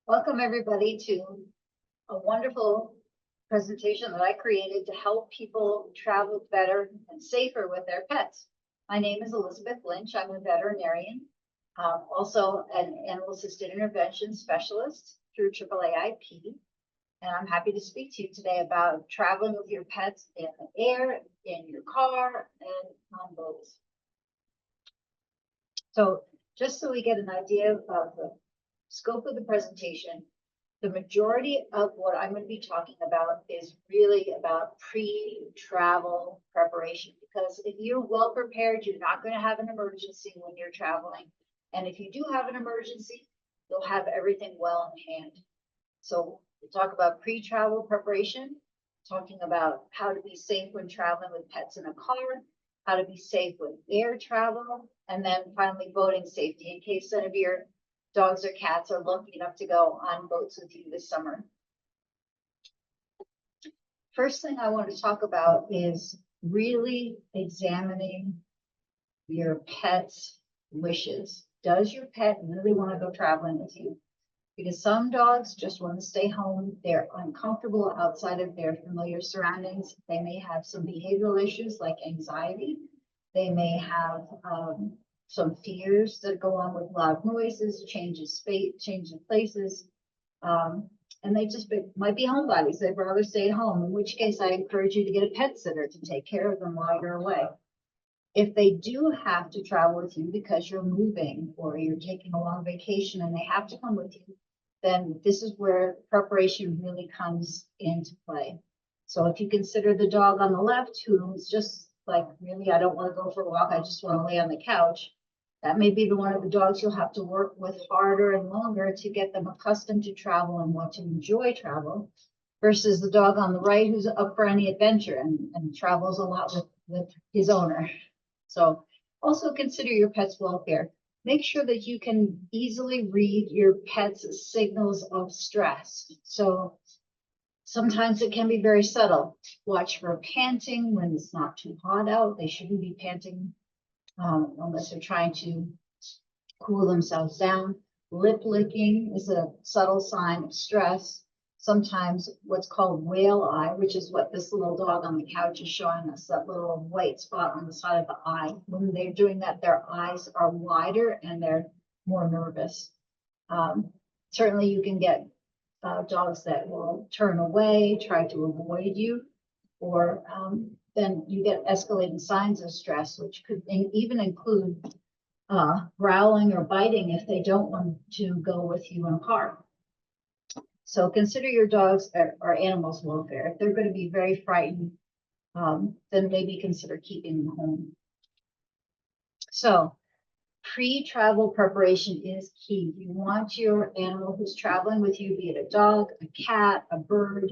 Welcome everybody to a wonderful presentation that I created to help people travel better and safer with their pets. My name is Elizabeth Lynch. I'm a veterinarian, also an animal assisted intervention specialist through AAAIP. And I'm happy to speak to you today about traveling with your pets in the air, in your car, and on boats. So just so we get an idea of the scope of the presentation, the majority of what I'm going to be talking about is really about pre-travel preparation, because if you're well prepared, you're not going to have an emergency when you're traveling. And if you do have an emergency, you'll have everything well in hand. So we'll talk about pre-travel preparation, talking about how to be safe when traveling with pets in a car, how to be safe with air travel, and then finally boating safety in case some of your dogs or cats are lucky enough to go on boats with you this summer. First thing I want to talk about is really examining your pet's wishes. Does your pet really want to go traveling with you? Because some dogs just want to stay home. They're uncomfortable outside of their familiar surroundings. They may have some behavioral issues like anxiety. They may have some fears that go on with loud noises, change of space, change of places, and they just might be homebodies. They'd rather stay at home, in which case I encourage you to get a pet sitter to take care of them while you're away. If they do have to travel with you because you're moving or you're taking a long vacation and they have to come with you, then this is where preparation really comes into play. So if you consider the dog on the left, who's just like, really, I don't want to go for a walk, I just want to lay on the couch, that may be the one of the dogs you'll have to work with harder and longer to get them accustomed to travel and want to enjoy travel, versus the dog on the right who's up for any adventure and travels a lot with his owner. So also consider your pet's welfare. Make sure that you can easily read your pet's signals of stress. So sometimes it can be very subtle. Watch for panting when it's not too hot out. They shouldn't be panting unless they're trying to cool themselves down. Lip licking is a subtle sign of stress. Sometimes what's called whale eye, which is what this little dog on the couch is showing us, that little white spot on the side of the eye. When they're doing that, their eyes are wider and they're more nervous. Certainly you can get dogs that will turn away, try to avoid you, or then you get escalating signs of stress, which could even include growling or biting if they don't want to go with you in a car. So consider your dogs or animals' welfare. If they're going to be very frightened, then maybe consider keeping them home. So pre-travel preparation is key. You want your animal who's traveling with you, be it a dog, a cat, a bird,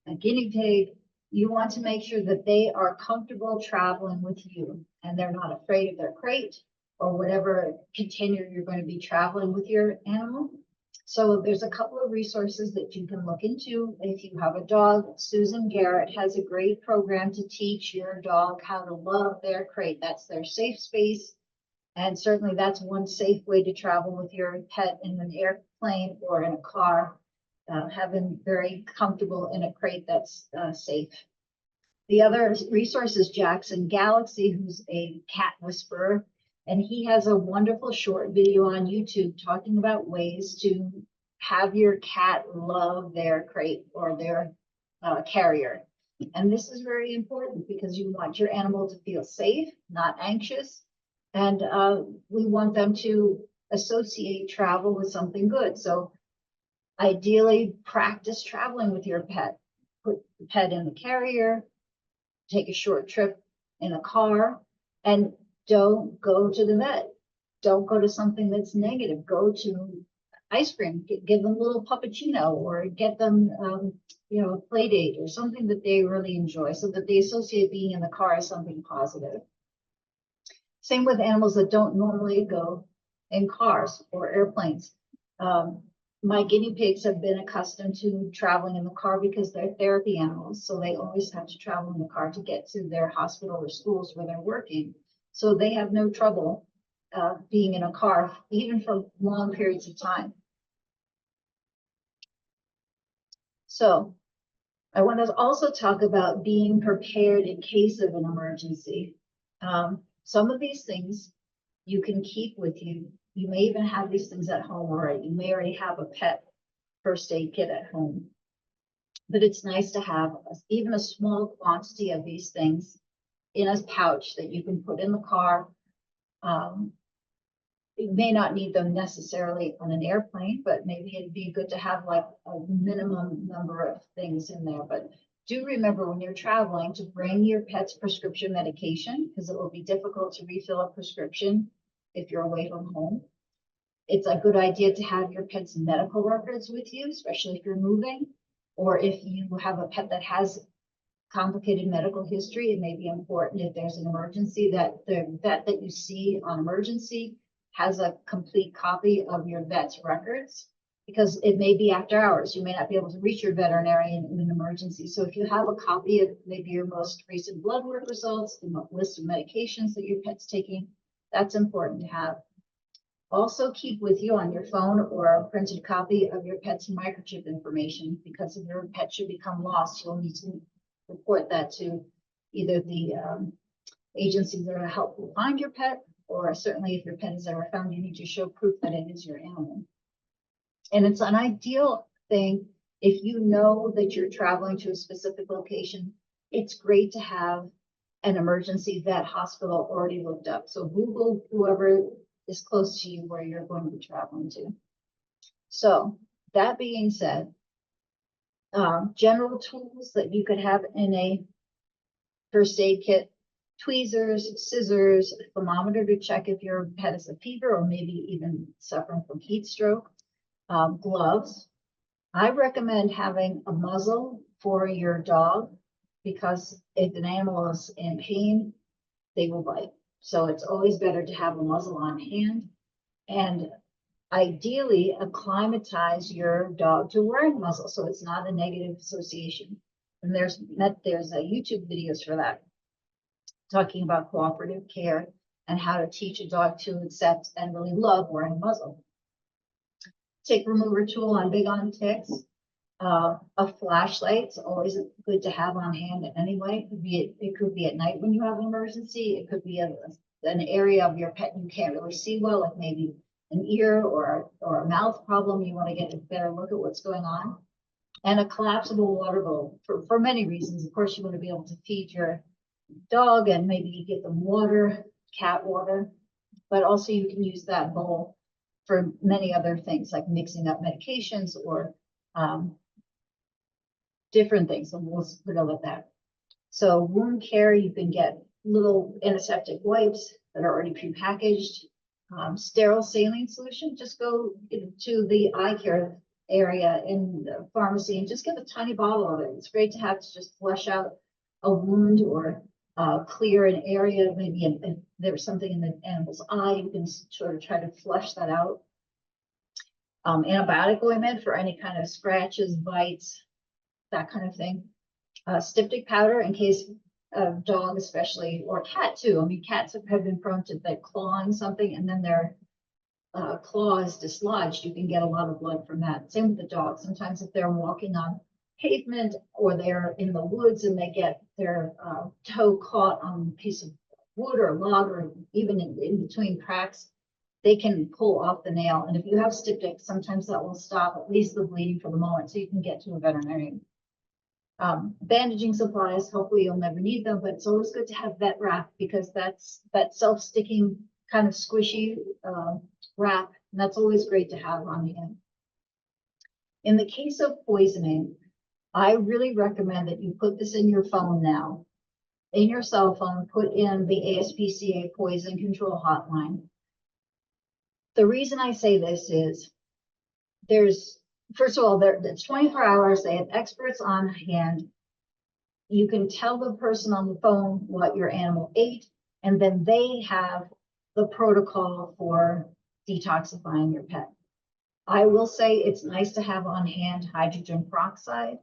a guinea pig, you want to make sure that they are comfortable traveling with you and they're not afraid of their crate or whatever container you're going to be traveling with your animal. So there's a couple of resources that you can look into. If you have a dog, Susan Garrett has a great program to teach your dog how to love their crate. That's their safe space. And certainly that's one safe way to travel with your pet in an airplane or in a car, having very comfortable in a crate that's safe. The other resource is Jackson Galaxy, who's a cat whisperer. And he has a wonderful short video on YouTube talking about ways to have your cat love their crate or their carrier. And this is very important because you want your animal to feel safe, not anxious. And we want them to associate travel with something good. So ideally, practice traveling with your pet. Put the pet in the carrier, take a short trip in a car, and don't go to the vet. Don't go to something that's negative. Go to ice cream, give them a little puppuccino, or get them, a play date or something that they really enjoy so that they associate being in the car as something positive. Same with animals that don't normally go in cars or airplanes. My guinea pigs have been accustomed to traveling in the car because they're therapy animals. So they always have to travel in the car to get to their hospital or schools where they're working. So they have no trouble being in a car, even for long periods of time. So I want to also talk about being prepared in case of an emergency. Some of these things you can keep with you. You may even have these things at home already. You may already have a pet first aid kit at home. But it's nice to have even a small quantity of these things in a pouch that you can put in the car. You may not need them necessarily on an airplane, but maybe it'd be good to have like a minimum number of things in there. But do remember when you're traveling to bring your pet's prescription medication, because it will be difficult to refill a prescription if you're away from home. It's a good idea to have your pet's medical records with you, especially if you're moving, or if you have a pet that has complicated medical history. It may be important if there's an emergency that the vet that you see on emergency has a complete copy of your vet's records, because it may be after hours. You may not be able to reach your veterinarian in an emergency. So if you have a copy of maybe your most recent blood work results, the list of medications that your pet's taking, that's important to have. Also keep with you on your phone or a printed copy of your pet's microchip information, because if your pet should become lost, you'll need to report that to either the agencies that are help you find your pet, or certainly if your pet is ever found, you need to show proof that it is your animal. And it's an ideal thing if you know that you're traveling to a specific location. It's great to have an emergency vet hospital already looked up. So Google whoever is close to you where you're going to be traveling to. So that being said, general tools that you could have in a first aid kit: tweezers, scissors, a thermometer to check if your pet has a fever or maybe even suffering from heat stroke, gloves. I recommend having a muzzle for your dog, because if an animal is in pain, they will bite. So it's always better to have a muzzle on hand, and ideally acclimatize your dog to wearing a muzzle so it's not a negative association. And there's YouTube videos for that, talking about cooperative care and how to teach a dog to accept and really love wearing a muzzle. Tick remover tool, I'm big on ticks. A flashlight is always good to have on hand anyway. It could be at night when you have an emergency. It could be an area of your pet you can't really see well, like maybe an ear or a mouth problem. You want to get a better look at what's going on. And a collapsible water bowl for many reasons. Of course, you want to be able to feed your dog and maybe get them water, cat water, but also you can use that bowl for many other things like mixing up medications or different things. And we'll go with that. So wound care, you can get little antiseptic wipes that are already prepackaged. Sterile saline solution, just go to the eye care area in the pharmacy and just get a tiny bottle of it. It's great to have to just flush out a wound or clear an area. Maybe if there's something in the animal's eye, you can sort of try to flush that out. Antibiotic ointment for any kind of scratches, bites, that kind of thing. Styptic powder in case of dog especially, or cat too. I mean, cats have been prone to like clawing something and then their claw is dislodged. You can get a lot of blood from that. Same with the dog. Sometimes if they're walking on pavement or they're in the woods and they get their toe caught on a piece of wood or log or even in between cracks, they can pull off the nail. And if you have styptic, sometimes that will stop at least the bleeding for the moment so you can get to a veterinarian. Bandaging supplies, hopefully you'll never need them, but it's always good to have vet wrap, because that's that self-sticking kind of squishy wrap, and that's always great to have on hand. In the case of poisoning, I really recommend that you put this in your phone now. In your cell phone, put in the ASPCA poison control hotline. The reason I say this is first of all, it's 24 hours. They have experts on hand. You can tell the person on the phone what your animal ate, and then they have the protocol for detoxifying your pet. I will say it's nice to have on hand hydrogen peroxide,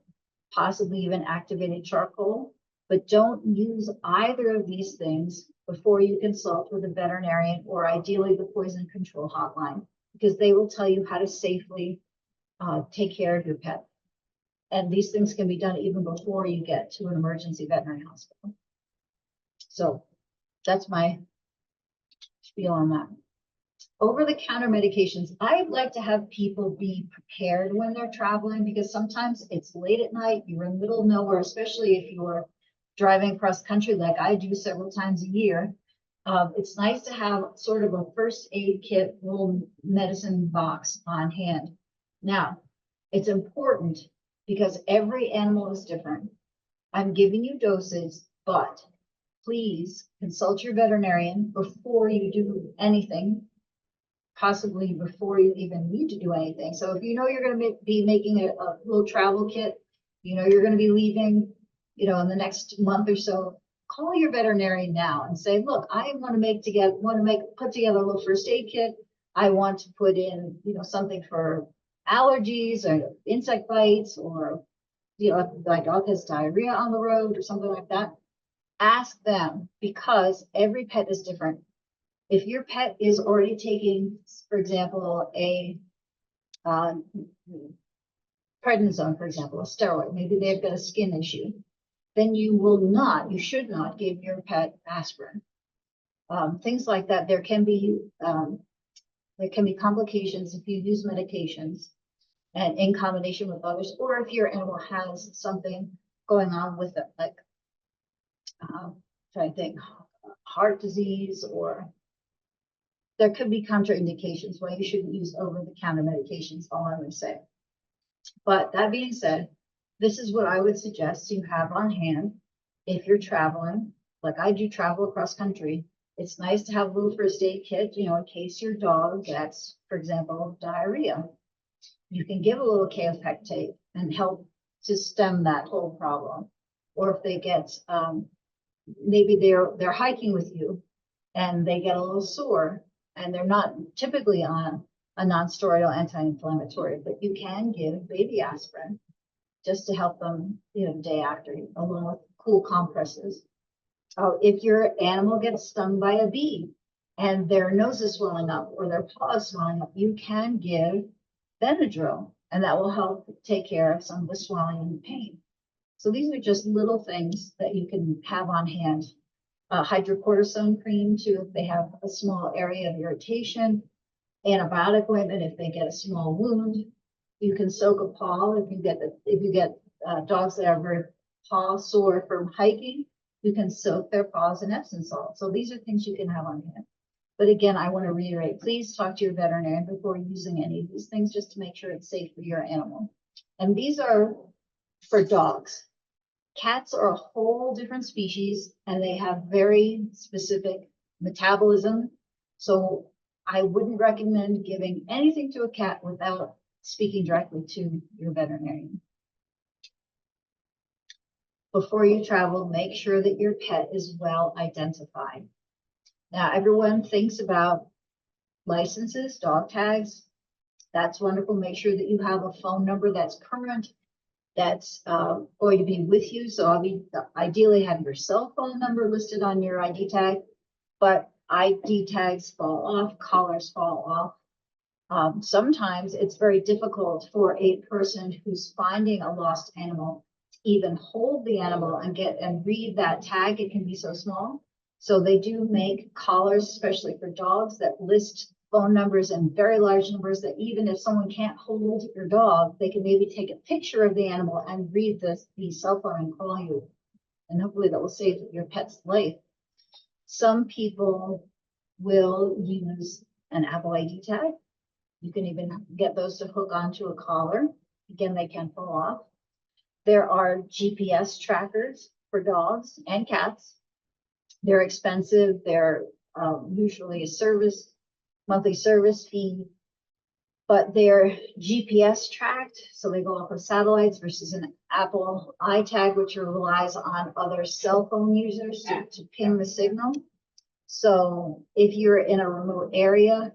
possibly even activated charcoal, but don't use either of these things before you consult with a veterinarian or ideally the poison control hotline, because they will tell you how to safely take care of your pet. And these things can be done even before you get to an emergency veterinary hospital. So that's my spiel on that. Over-the-counter medications, I'd like to have people be prepared when they're traveling, because sometimes it's late at night, you're in the middle of nowhere, especially if you're driving cross country like I do several times a year. It's nice to have sort of a first aid kit, little medicine box on hand. Now, it's important because every animal is different. I'm giving you doses, but please consult your veterinarian before you do anything, possibly before you even need to do anything. So if you know you're going to be making a little travel kit, you know you're going to be leaving, you know, in the next month or so, call your veterinarian now and say, look, I want to put together a little first aid kit. I want to put in, you know, something for allergies or insect bites, or, you know, if my dog has diarrhea on the road or something like that. Ask them, because every pet is different. If your pet is already taking, for example, a prednisone, for example, a steroid, maybe they've got a skin issue, then you should not give your pet aspirin. Things like that. There can be complications if you use medications and in combination with others, or if your animal has something going on with it, like trying to think, heart disease, or there could be contraindications why you shouldn't use over-the-counter medications, all I would say. But that being said, this is what I would suggest you have on hand if you're traveling. Like I do travel across country. It's nice to have a little first aid kit, you know, in case your dog gets, for example, diarrhea. You can give a little kaopectate and help to stem that whole problem. Or if they get, maybe they're hiking with you and they get a little sore, and they're not typically on a non-steroidal anti-inflammatory, but you can give baby aspirin just to help them, you know, the day after, along with cool compresses. If your animal gets stung by a bee and their nose is swelling up or their paw is swelling up, you can give Benadryl, and that will help take care of some of the swelling and pain. So these are just little things that you can have on hand. Hydrocortisone cream too, if they have a small area of irritation. Antibiotic ointment if they get a small wound. You can soak a paw if you get dogs that are very paw sore from hiking. You can soak their paws in Epsom salt. So these are things you can have on hand. But again, I want to reiterate, please talk to your veterinarian before using any of these things, just to make sure it's safe for your animal. And these are for dogs. Cats are a whole different species, and they have very specific metabolism. So I wouldn't recommend giving anything to a cat without speaking directly to your veterinarian. Before you travel, make sure that your pet is well identified. Now, everyone thinks about licenses, dog tags. That's wonderful. Make sure that you have a phone number that's current, that's going to be with you. So ideally have your cell phone number listed on your ID tag, but ID tags fall off, collars fall off. Sometimes it's very difficult for a person who's finding a lost animal to even hold the animal and read that tag. It can be so small. So they do make collars, especially for dogs, that list phone numbers and very large numbers, that even if someone can't hold your dog, they can maybe take a picture of the animal and read the cell phone and call you. And hopefully that will save your pet's life. Some people will use an Apple ID tag. You can even get those to hook onto a collar. Again, they can fall off. There are GPS trackers for dogs and cats. They're expensive. They're usually a monthly service fee, but they're GPS tracked. So they go off of satellites versus an Apple iTag, which relies on other cell phone users to ping the signal. So if you're in a remote area,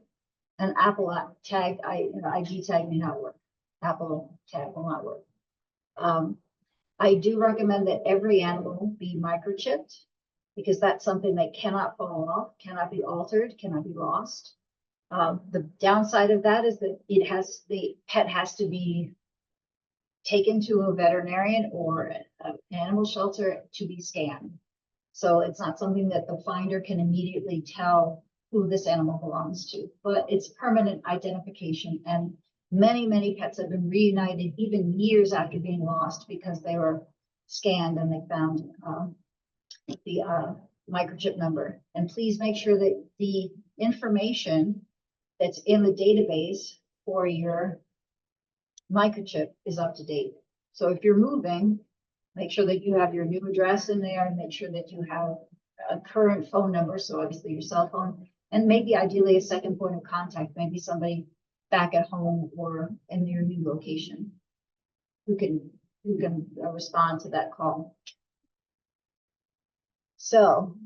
an Apple tag, ID tag may not work. Apple tag will not work. I do recommend that every animal be microchipped, because that's something that cannot fall off, cannot be altered, cannot be lost. The downside of that is that the pet has to be taken to a veterinarian or an animal shelter to be scanned. So it's not something that the finder can immediately tell who this animal belongs to, but it's permanent identification. And many, many pets have been reunited even years after being lost because they were scanned and they found the microchip number. And please make sure that the information that's in the database for your microchip is up to date. So if you're moving, make sure that you have your new address in there and make sure that you have a current phone number. So obviously your cell phone, and maybe ideally a second point of contact, maybe somebody back at home or in your new location who can respond to that call. So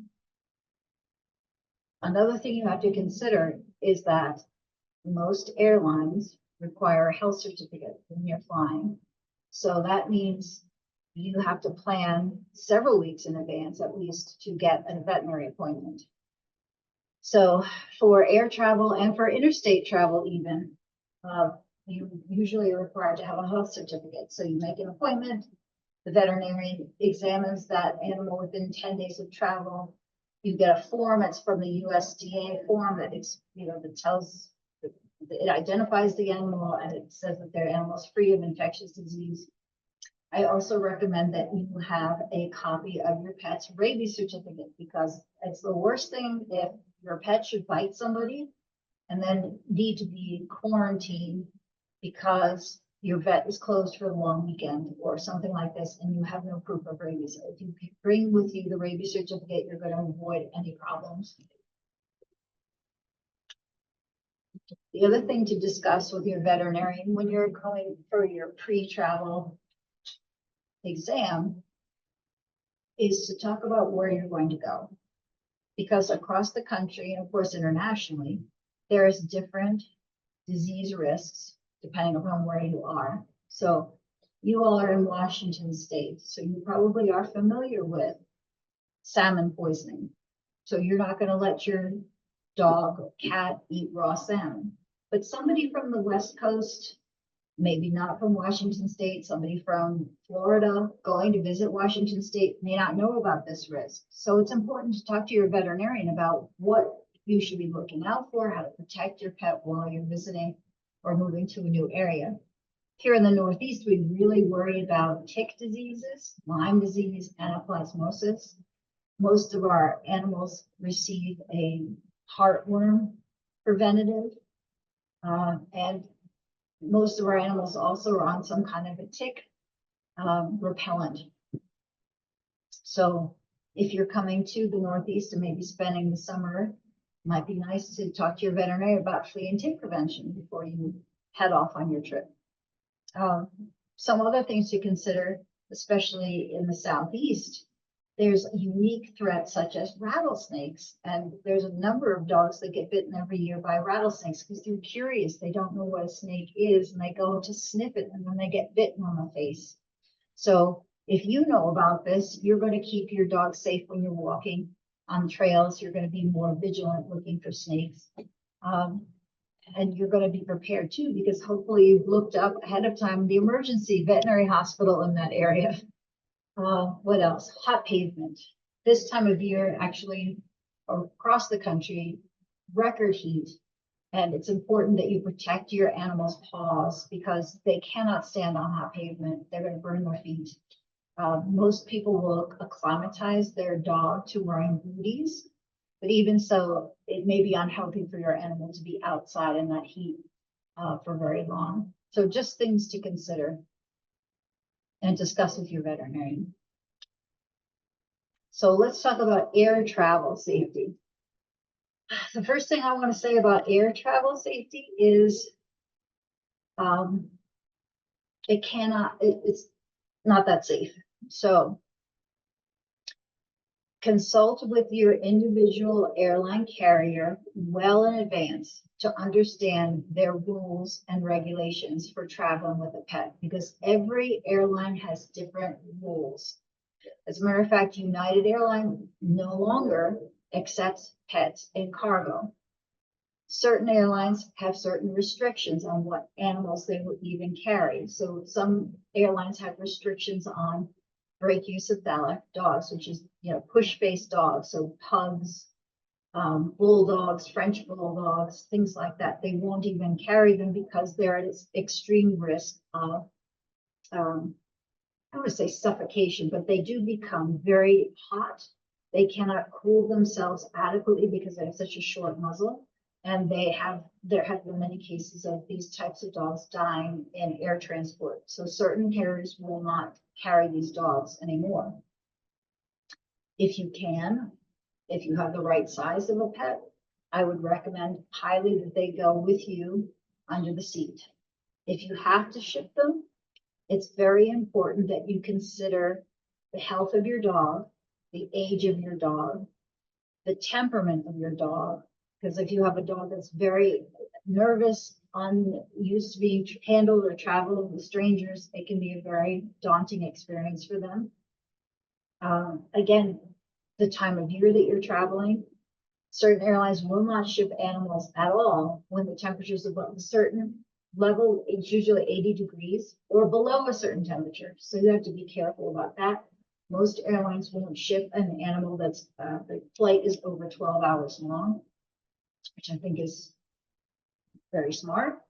another thing you have to consider is that most airlines require a health certificate when you're flying. So that means you have to plan several weeks in advance, at least, to get a veterinary appointment. So for air travel and for interstate travel even, you usually are required to have a health certificate. So you make an appointment, the veterinarian examines that animal within 10 days of travel. You get a form, it's from the USDA form that that tells, it identifies the animal and it says that their animal is free of infectious disease. I also recommend that you have a copy of your pet's rabies certificate, because it's the worst thing if your pet should bite somebody and then need to be quarantined because your vet is closed for a long weekend or something like this, and you have no proof of rabies. If you bring with you the rabies certificate, you're going to avoid any problems. The other thing to discuss with your veterinarian when you're going for your pre-travel exam is to talk about where you're going to go. Because across the country, and of course internationally, there is different disease risks depending upon where you are. So you all are in Washington State, so you probably are familiar with salmon poisoning. So you're not going to let your dog or cat eat raw salmon. But somebody from the West Coast, maybe not from Washington State, somebody from Florida going to visit Washington State may not know about this risk. So it's important to talk to your veterinarian about what you should be looking out for, how to protect your pet while you're visiting or moving to a new area. Here in the Northeast, we really worry about tick diseases, Lyme disease, anaplasmosis. Most of our animals receive a heartworm preventative, and most of our animals also are on some kind of a tick repellent. So if you're coming to the Northeast and maybe spending the summer, it might be nice to talk to your veterinarian about flea and tick prevention before you head off on your trip. Some other things to consider, especially in the Southeast, there's unique threats such as rattlesnakes. And there's a number of dogs that get bitten every year by rattlesnakes because they're curious. They don't know what a snake is and they go to sniff it and then they get bitten on the face. So if you know about this, you're going to keep your dog safe when you're walking on trails. You're going to be more vigilant looking for snakes. And you're going to be prepared too, because hopefully you've looked up ahead of time the emergency veterinary hospital in that area. What else? Hot pavement. This time of year, actually, across the country, record heat. And it's important that you protect your animal's paws because they cannot stand on hot pavement. They're going to burn their feet. Most people will acclimatize their dog to wearing booties, but even so, it may be unhealthy for your animal to be outside in that heat for very long. So just things to consider and discuss with your veterinarian. So let's talk about air travel safety. The first thing I want to say about air travel safety is it's not that safe. So consult with your individual airline carrier well in advance to understand their rules and regulations for traveling with a pet, because every airline has different rules. As a matter of fact, United Airlines no longer accepts pets in cargo. Certain airlines have certain restrictions on what animals they will even carry. So some airlines have restrictions on brachycephalic dogs, which is, push-based dogs. So pugs, bulldogs, French bulldogs, things like that. They won't even carry them because they're at extreme risk of, I would say suffocation, but they do become very hot. They cannot cool themselves adequately because they have such a short muzzle. And there have been many cases of these types of dogs dying in air transport. So certain carriers will not carry these dogs anymore. If you can, if you have the right size of a pet, I would recommend highly that they go with you under the seat. If you have to ship them, it's very important that you consider the health of your dog, the age of your dog, the temperament of your dog. Because if you have a dog that's very nervous, unused to being handled or traveling with strangers, it can be a very daunting experience for them. Again, the time of year that you're traveling, certain airlines will not ship animals at all when the temperature is above a certain level. It's usually 80 degrees or below a certain temperature. So you have to be careful about that. Most airlines won't ship an animal that's the flight is over 12 hours long, which I think is very smart.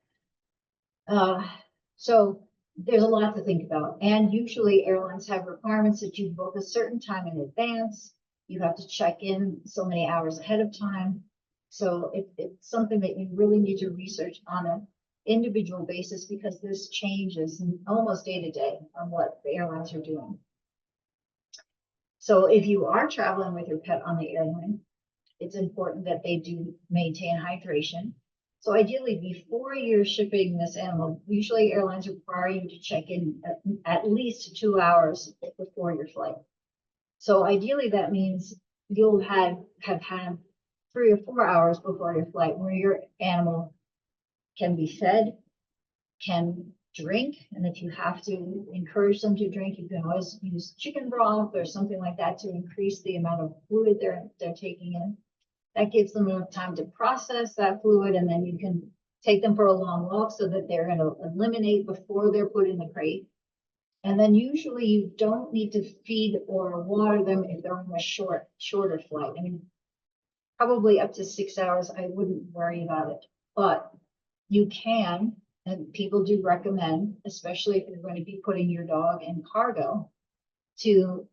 So there's a lot to think about. And usually airlines have requirements that you book a certain time in advance. You have to check in so many hours ahead of time. So it's something that you really need to research on an individual basis because this changes almost day to day on what the airlines are doing. So if you are traveling with your pet on the airline, it's important that they do maintain hydration. So ideally, before you're shipping this animal, usually airlines require you to check in at least 2 hours before your flight. So ideally, that means you'll have had 3 or 4 hours before your flight where your animal can be fed, can drink, and if you have to encourage them to drink, you can always use chicken broth or something like that to increase the amount of fluid they're taking in. That gives them enough time to process that fluid, and then you can take them for a long walk so that they're going to eliminate before they're put in the crate. And then usually you don't need to feed or water them if they're on a shorter flight. I mean, probably up to 6 hours, I wouldn't worry about it. But you can, and people do recommend, especially if you're going to be putting your dog in cargo, to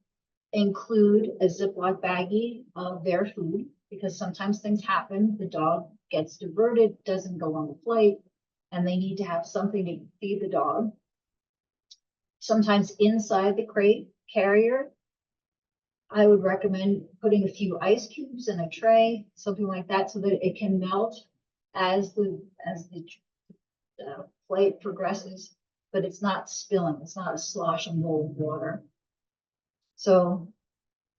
include a Ziploc baggie of their food, because sometimes things happen. The dog gets diverted, doesn't go on the flight, and they need to have something to feed the dog. Sometimes inside the crate carrier, I would recommend putting a few ice cubes in a tray, something like that, so that it can melt as the flight progresses, but it's not spilling. It's not a slosh and roll of water. So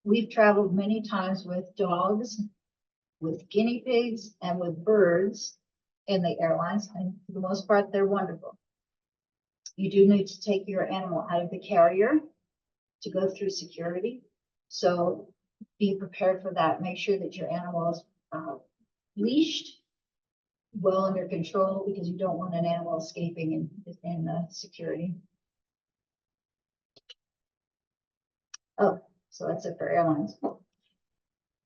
we've traveled many times with dogs, with guinea pigs, and with birds in the airlines, and for the most part, they're wonderful. You do need to take your animal out of the carrier to go through security. So be prepared for that. Make sure that your animal is leashed, well under control, because you don't want an animal escaping in security. Oh, so that's it for airlines.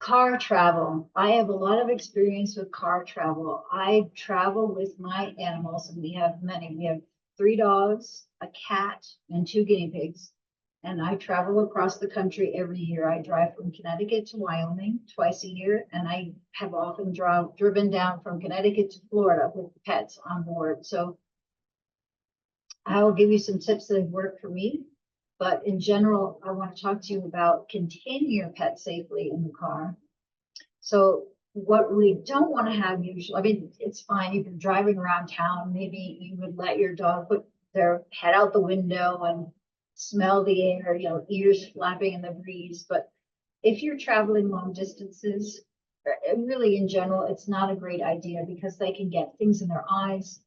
Car travel. I have a lot of experience with car travel. I travel with my animals, and we have many. We have 3 dogs, a cat, and 2 guinea pigs. And I travel across the country every year. I drive from Connecticut to Wyoming twice a year, and I have often driven down from Connecticut to Florida with pets on board. So I will give you some tips that have worked for me. But in general, I want to talk to you about containing your pet safely in the car. So what we don't want to have usually, I mean, it's fine if you're driving around town, maybe you would let your dog put their head out the window and smell the air, ears flapping in the breeze. But if you're traveling long distances, really in general, it's not a great idea because they can get things in their eyes.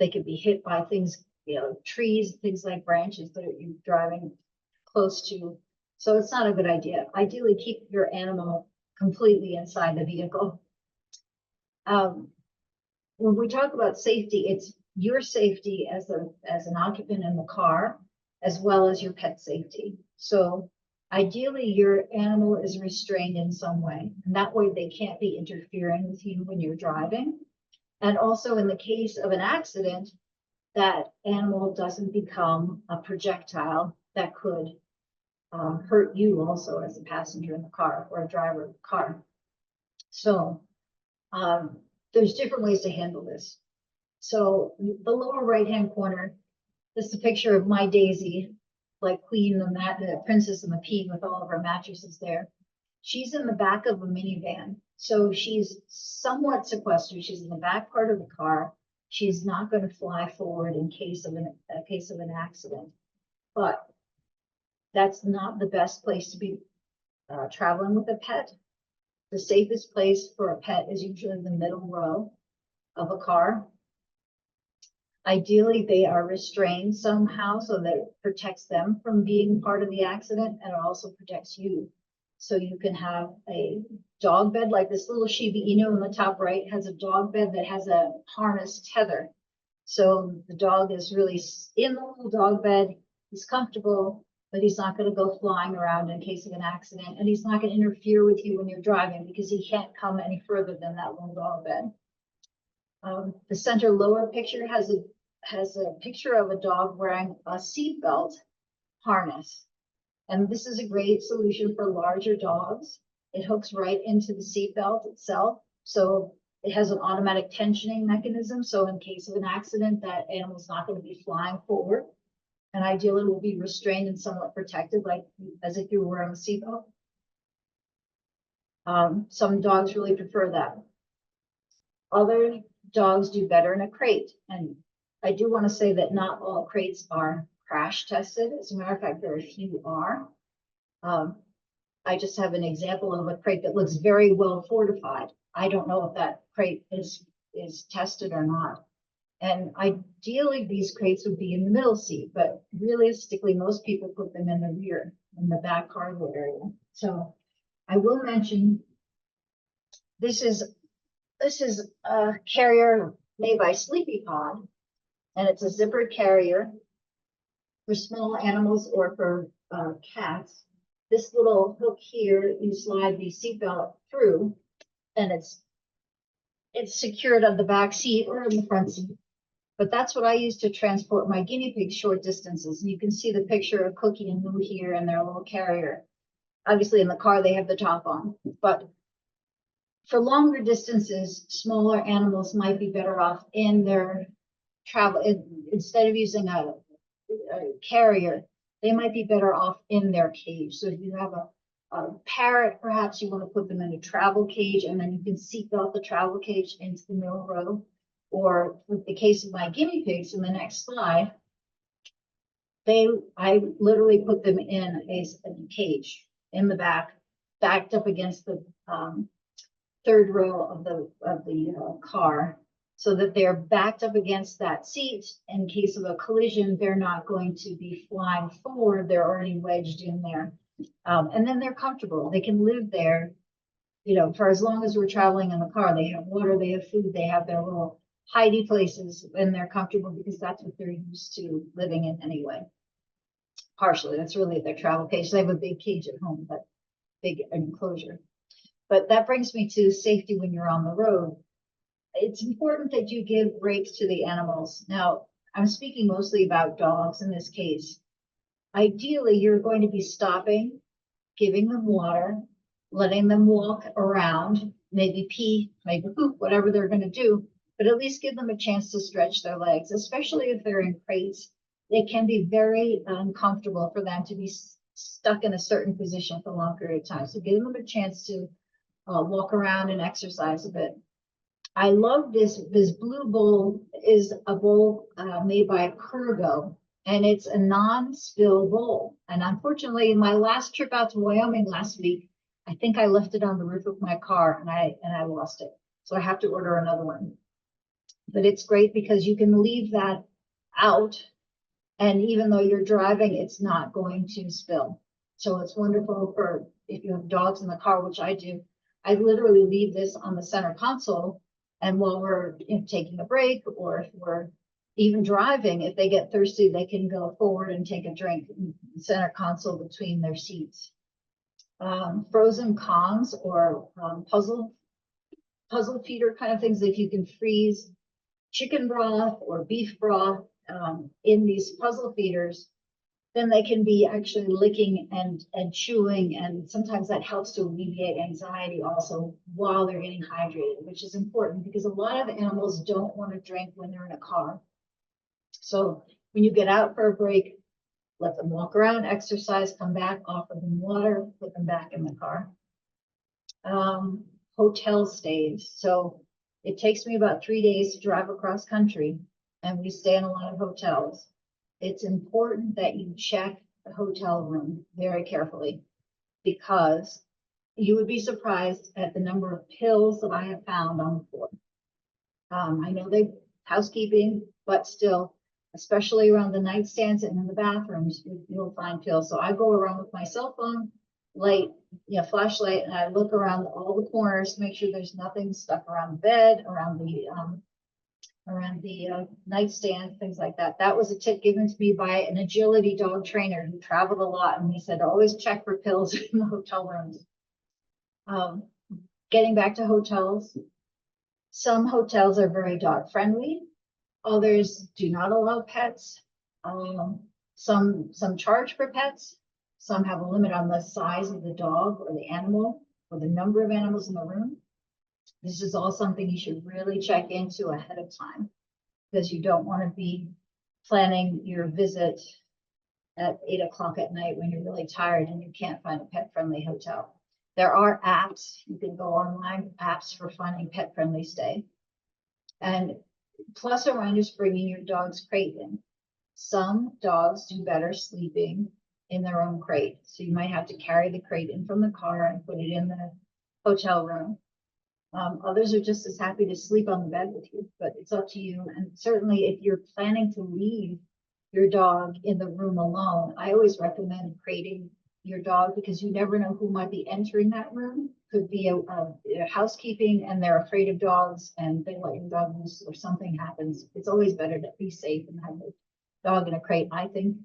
They could be hit by things, trees, things like branches that you're driving close to. So it's not a good idea. Ideally, keep your animal completely inside the vehicle. When we talk about safety, it's your safety as an occupant in the car, as well as your pet safety. So ideally, your animal is restrained in some way, and that way they can't be interfering with you when you're driving. And also in the case of an accident, that animal doesn't become a projectile that could hurt you also as a passenger in the car or a driver of the car. So there's different ways to handle this. So the lower right-hand corner, this is a picture of my Daisy, like Queen, the Princess and the Pea with all of her mattresses there. She's in the back of a minivan, so she's somewhat sequestered. She's in the back part of the car. She's not going to fly forward in case of an accident, but that's not the best place to be traveling with a pet. The safest place for a pet is usually the middle row of a car. Ideally, they are restrained somehow so that it protects them from being part of the accident, and it also protects you. So you can have a dog bed, like this little Shiba Inu in the top right has a dog bed that has a harness tether. So the dog is really in the little dog bed. He's comfortable, but he's not going to go flying around in case of an accident. And he's not going to interfere with you when you're driving because he can't come any further than that little dog bed. The center lower picture has a picture of a dog wearing a seatbelt harness. And this is a great solution for larger dogs. It hooks right into the seatbelt itself. So it has an automatic tensioning mechanism. So in case of an accident, that animal's not going to be flying forward. And ideally will be restrained and somewhat protected, like as if you were wearing a seatbelt. Some dogs really prefer that. Other dogs do better in a crate. And I do want to say that not all crates are crash tested. As a matter of fact, very few are. I just have an example of a crate that looks very well fortified. I don't know if that crate is tested or not. And ideally, these crates would be in the middle seat, but realistically, most people put them in the rear, in the back cargo area. So I will mention this is a carrier made by Sleepy Pod, and it's a zippered carrier for small animals or for cats. This little hook here, you slide the seatbelt through, and it's secured on the back seat or in the front seat. But that's what I use to transport my guinea pigs short distances. And you can see the picture of Cookie and Moo here in their little carrier. Obviously, in the car, they have the top on. But for longer distances, smaller animals might be better off in their travel. Instead of using a carrier, they might be better off in their cage. So if you have a parrot, perhaps you want to put them in a travel cage, and then you can seatbelt the travel cage into the middle row. Or with the case of my guinea pigs in the next slide, I literally put them in a cage in the back, backed up against the third row of the car, so that they're backed up against that seat. In case of a collision, they're not going to be flying forward. They're already wedged in there. And then they're comfortable. They can live there, for as long as we're traveling in the car. They have water, they have food, they have their little hidey places, and they're comfortable because that's what they're used to living in anyway. Partially, that's really their travel cage. They have a big cage at home, but big enclosure. But that brings me to safety when you're on the road. It's important that you give breaks to the animals. Now, I'm speaking mostly about dogs in this case. Ideally, you're going to be stopping, giving them water, letting them walk around, maybe pee, maybe poop, whatever they're going to do, but at least give them a chance to stretch their legs, especially if they're in crates. It can be very uncomfortable for them to be stuck in a certain position for a long period of time. So give them a chance to walk around and exercise a bit. I love this. This blue bowl is a bowl made by Kurgo, and it's a non-spill bowl. And unfortunately, in my last trip out to Wyoming last week, I think I left it on the roof of my car and I lost it. So I have to order another one. But it's great because you can leave that out, and even though you're driving, it's not going to spill. So it's wonderful for if you have dogs in the car, which I do. I literally leave this on the center console, And while we're taking a break, or if we're even driving, if they get thirsty, they can go forward and take a drink in the center console between their seats. Frozen Kongs, or puzzle feeder kind of things, if you can freeze chicken broth or beef broth in these puzzle feeders, then they can be actually licking and chewing, and sometimes that helps to alleviate anxiety also while they're getting hydrated, which is important because a lot of animals don't want to drink when they're in a car. So when you get out for a break, let them walk around, exercise, come back, offer them water, put them back in the car. Hotel stays. So it takes me about 3 days to drive across country, and we stay in a lot of hotels. It's important that you check the hotel room very carefully, because you would be surprised at the number of pills that I have found on the floor. I know they housekeeping, but still, especially around the nightstands and in the bathrooms, you'll find pills. So I go around with my cell phone light, flashlight, and I look around all the corners to make sure there's nothing stuck around the bed, around the nightstand, things like that. That was a tip given to me by an agility dog trainer who traveled a lot, and he said always check for pills in the hotel rooms. Getting back to hotels, some hotels are very dog friendly. Others do not allow pets. Some charge for pets. Some have a limit on the size of the dog or the animal or the number of animals in the room. This is all something you should really check into ahead of time, because you don't want to be planning your visit at 8 o'clock at night when you're really tired and you can't find a pet-friendly hotel. There are apps. You can go online, apps for finding pet-friendly stay. And plus or minus bringing your dog's crate in. Some dogs do better sleeping in their own crate. So you might have to carry the crate in from the car and put it in the hotel room. Others are just as happy to sleep on the bed with you, but it's up to you. And certainly if you're planning to leave your dog in the room alone, I always recommend crating your dog, because you never know who might be entering that room. Could be a housekeeping and they're afraid of dogs and they let your dog loose or something happens. It's always better to be safe and have the dog in a crate, I think,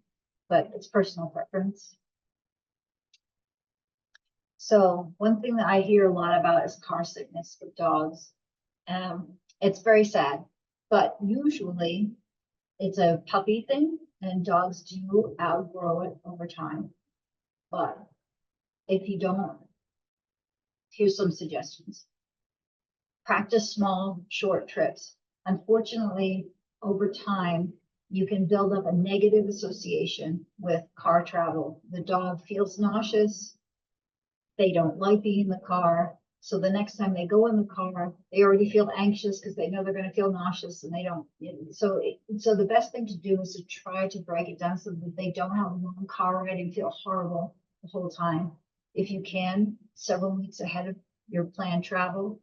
but it's personal preference. So one thing that I hear a lot about is car sickness with dogs. It's very sad, but usually it's a puppy thing, and dogs do outgrow it over time. But if you don't, here's some suggestions. Practice small, short trips. Unfortunately, over time, you can build up a negative association with car travel. The dog feels nauseous. They don't like being in the car. So the next time they go in the car, they already feel anxious because they know they're going to feel nauseous, and they don't. So the best thing to do is to try to break it down so that they don't have a long car ride and feel horrible the whole time. If you can, several weeks ahead of your planned travel.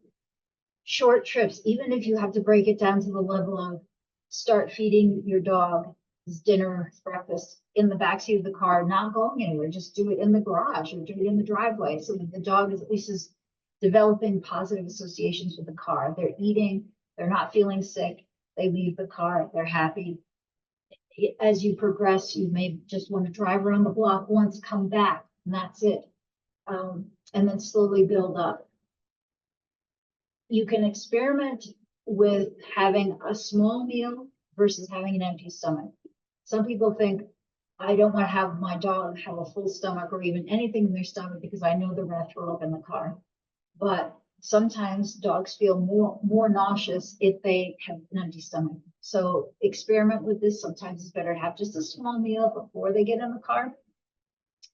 Short trips, even if you have to break it down to the level of start feeding your dog his dinner, breakfast in the backseat of the car, not going anywhere, just do it in the garage or do it in the driveway, so that the dog is at least is developing positive associations with the car. They're eating, they're not feeling sick, they leave the car, they're happy. As you progress, you may just want to drive around the block once, come back, and that's it. And then slowly build up. You can experiment with having a small meal versus having an empty stomach. Some people think, I don't want to have my dog have a full stomach or even anything in their stomach because I know they're going to throw up in the car. But sometimes dogs feel more nauseous if they have an empty stomach. So experiment with this. Sometimes it's better to have just a small meal before they get in the car,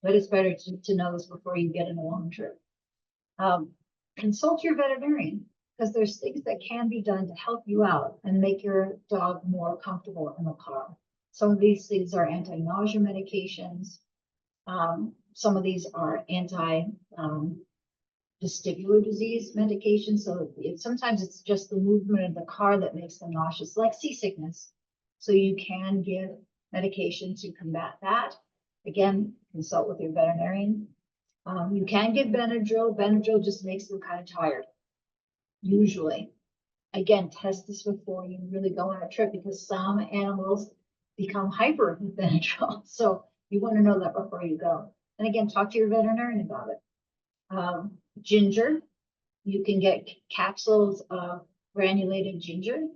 but it's better to know this before you get in a long trip. Consult your veterinarian, because there's things that can be done to help you out and make your dog more comfortable in the car. Some of these things are anti-nausea medications. Some of these are anti-vestibular disease medications. So sometimes it's just the movement of the car that makes them nauseous, like seasickness. So you can give medication to combat that. Again, consult with your veterinarian. You can give Benadryl. Benadryl just makes them kind of tired, usually. Again, test this before you really go on a trip because some animals become hyperventricular. So you want to know that before you go. And again, talk to your veterinarian about it. Ginger, you can get capsules of granulated ginger.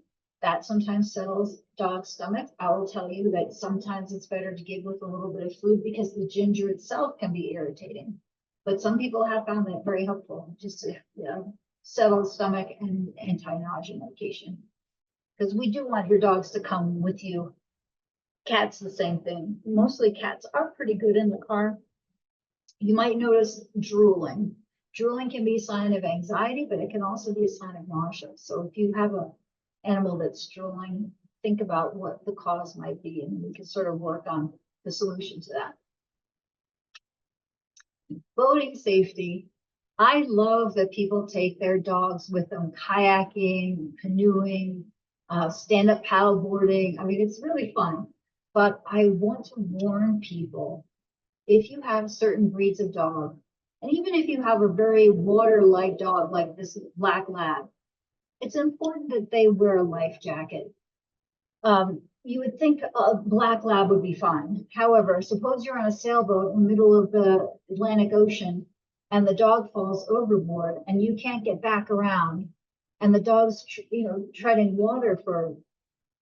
That sometimes settles dog's stomach. I will tell you that sometimes it's better to give with a little bit of food because the ginger itself can be irritating. But some people have found that very helpful, just to settle the stomach and anti-nausea medication. Because we do want your dogs to come with you. Cats, the same thing. Mostly cats are pretty good in the car. You might notice drooling. Drooling can be a sign of anxiety, but it can also be a sign of nausea. So if you have an animal that's drooling, think about what the cause might be, and we can sort of work on the solution to that. Boating safety. I love that people take their dogs with them kayaking, canoeing, stand-up paddle boarding. I mean, it's really fun. But I want to warn people, if you have certain breeds of dog, and even if you have a very water-like dog like this black lab, it's important that they wear a life jacket. You would think a black lab would be fine. However, suppose you're on a sailboat in the middle of the Atlantic Ocean and the dog falls overboard and you can't get back around, and the dog's treading water for,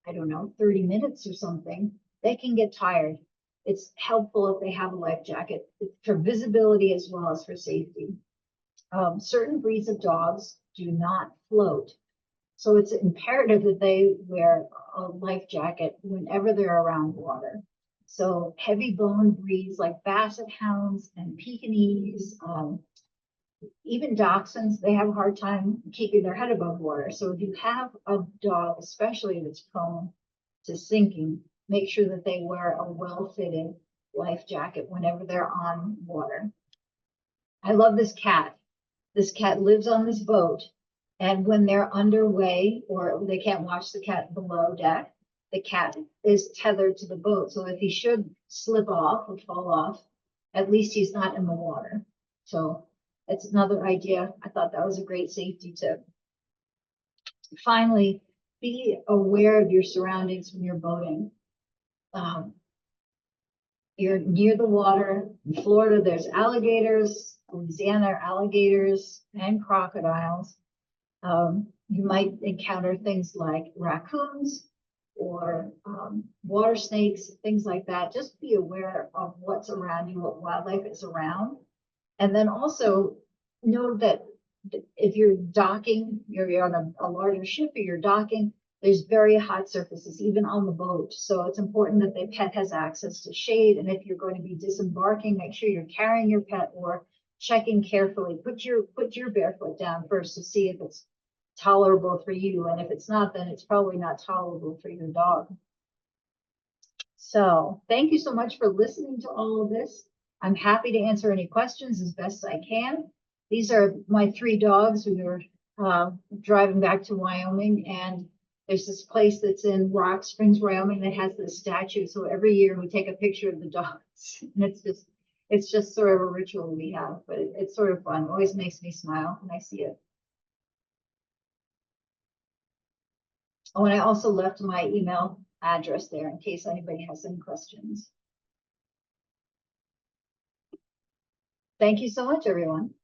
I don't know, 30 minutes or something, they can get tired. It's helpful if they have a life jacket for visibility as well as for safety. Certain breeds of dogs do not float. So it's imperative that they wear a life jacket whenever they're around water. So heavy bone breeds like Basset Hounds and Pekingese, even Dachshunds, they have a hard time keeping their head above water. So if you have a dog, especially that's prone to sinking, make sure that they wear a well-fitted life jacket whenever they're on water. I love this cat. This cat lives on this boat. And when they're underway or they can't watch the cat below deck, the cat is tethered to the boat. So if he should slip off or fall off, at least he's not in the water. So that's another idea. I thought that was a great safety tip. Finally, be aware of your surroundings when you're boating. You're near the water. In Florida, there's alligators. Louisiana, alligators and crocodiles. You might encounter things like raccoons or water snakes, things like that. Just be aware of what's around you, what wildlife is around. And then also know that if you're docking, you're on a larger ship or you're docking, there's very hot surfaces, even on the boat. So it's important that the pet has access to shade. And if you're going to be disembarking, make sure you're carrying your pet or checking carefully. Put your bare foot down first to see if it's tolerable for you. And if it's not, then it's probably not tolerable for your dog. So thank you so much for listening to all of this. I'm happy to answer any questions as best I can. These are my 3 dogs. We were driving back to Wyoming, and there's this place that's in Rock Springs, Wyoming, that has this statue. So every year we take a picture of the dogs, and it's just sort of a ritual we have, but it's sort of fun. It always makes me smile when I see it. Oh, and I also left my email address there in case anybody has any questions. Thank you so much, everyone.